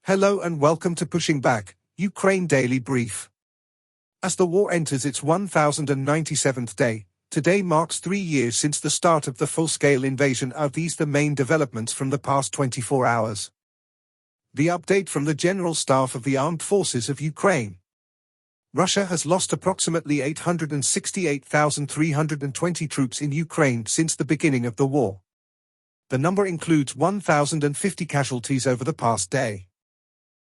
Hello and welcome to Pushing Back, Ukraine Daily Brief. As the war enters its 1097th day, today marks 3 years since the start of the full-scale invasion. Are these the main developments from the past 24 hours? The update from the General Staff of the Armed Forces of Ukraine. Russia has lost approximately 868,320 troops in Ukraine since the beginning of the war. The number includes 1,050 casualties over the past day.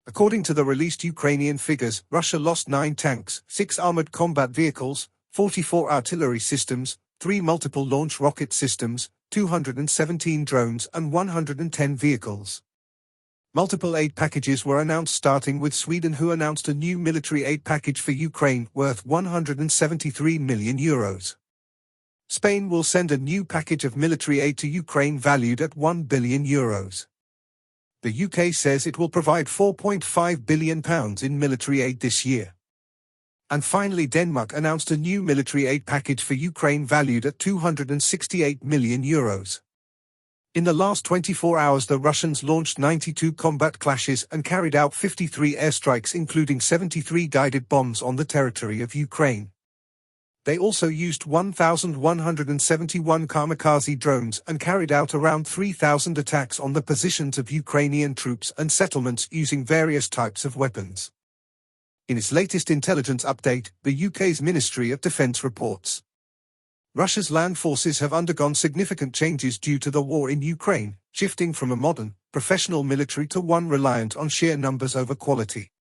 According to the released Ukrainian figures, Russia lost 9 tanks, 6 armored combat vehicles, 44 artillery systems, 3 multiple launch rocket systems, 217 drones and 110 vehicles. Multiple aid packages were announced, starting with Sweden, who announced a new military aid package for Ukraine worth €173 million. Spain will send a new package of military aid to Ukraine valued at €1 billion. The UK says it will provide £4.5 billion in military aid this year. And finally, Denmark announced a new military aid package for Ukraine valued at €268 million. In the last 24 hours, the Russians launched 92 combat clashes and carried out 53 airstrikes, including 73 guided bombs on the territory of Ukraine. They also used 1,171 kamikaze drones and carried out around 3,000 attacks on the positions of Ukrainian troops and settlements using various types of weapons. In its latest intelligence update, the UK's Ministry of Defence reports Russia's land forces have undergone significant changes due to the war in Ukraine, shifting from a modern, professional military to one reliant on sheer numbers over quality.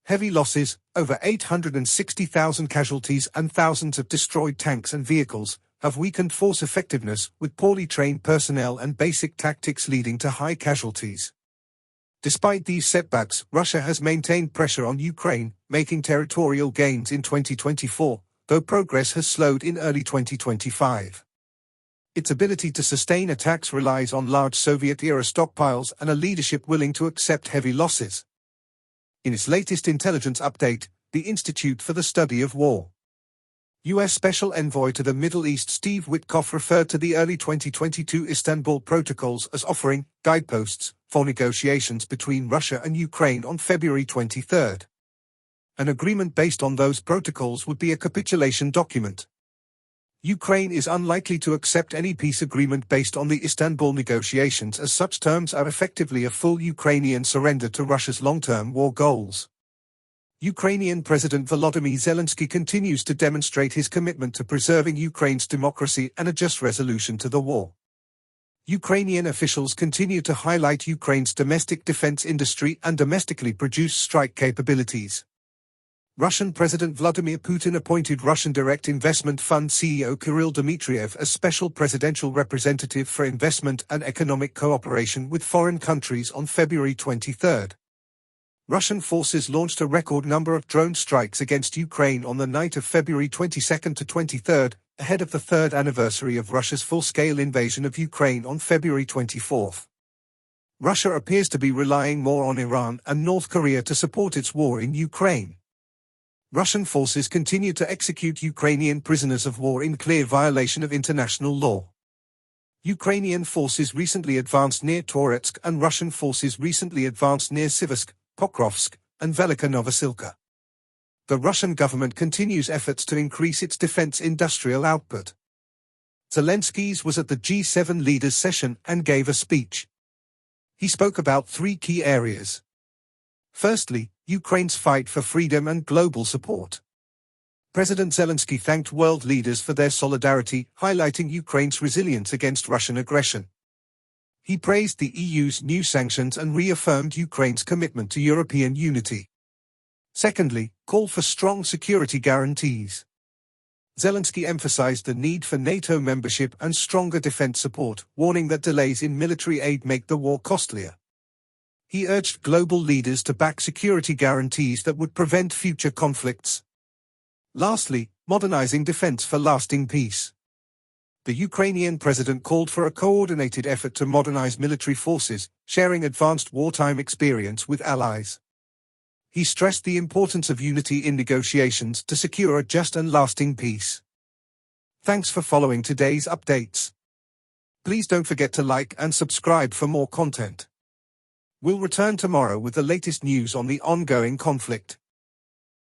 Heavy losses, over 860,000 casualties and thousands of destroyed tanks and vehicles, have weakened force effectiveness, with poorly trained personnel and basic tactics leading to high casualties. Despite these setbacks, Russia has maintained pressure on Ukraine, making territorial gains in 2024, though progress has slowed in early 2025. Its ability to sustain attacks relies on large Soviet-era stockpiles and a leadership willing to accept heavy losses. In its latest intelligence update, the Institute for the Study of War. U.S. Special Envoy to the Middle East Steve Witkoff referred to the early 2022 Istanbul Protocols as offering guideposts for negotiations between Russia and Ukraine on February 23. An agreement based on those protocols would be a capitulation document. Ukraine is unlikely to accept any peace agreement based on the Istanbul negotiations, as such terms are effectively a full Ukrainian surrender to Russia's long-term war goals. Ukrainian President Volodymyr Zelensky continues to demonstrate his commitment to preserving Ukraine's democracy and a just resolution to the war. Ukrainian officials continue to highlight Ukraine's domestic defense industry and domestically produced strike capabilities. Russian President Vladimir Putin appointed Russian Direct Investment Fund CEO Kirill Dmitriev as Special Presidential Representative for Investment and Economic Cooperation with Foreign Countries on February 23. Russian forces launched a record number of drone strikes against Ukraine on the night of February 22 to 23, ahead of the third anniversary of Russia's full-scale invasion of Ukraine on February 24. Russia appears to be relying more on Iran and North Korea to support its war in Ukraine. Russian forces continue to execute Ukrainian prisoners of war in clear violation of international law. Ukrainian forces recently advanced near Toretsk, and Russian forces recently advanced near Siversk, Pokrovsk, and Velika Novosilka. The Russian government continues efforts to increase its defense industrial output. Zelensky was at the G7 leaders' session and gave a speech. He spoke about 3 key areas. Firstly, Ukraine's fight for freedom and global support. President Zelensky thanked world leaders for their solidarity, highlighting Ukraine's resilience against Russian aggression. He praised the EU's new sanctions and reaffirmed Ukraine's commitment to European unity. Secondly, called for strong security guarantees. Zelensky emphasized the need for NATO membership and stronger defense support, warning that delays in military aid make the war costlier. He urged global leaders to back security guarantees that would prevent future conflicts. Lastly, modernizing defense for lasting peace. The Ukrainian president called for a coordinated effort to modernize military forces, sharing advanced wartime experience with allies. He stressed the importance of unity in negotiations to secure a just and lasting peace. Thanks for following today's updates. Please don't forget to like and subscribe for more content. We'll return tomorrow with the latest news on the ongoing conflict.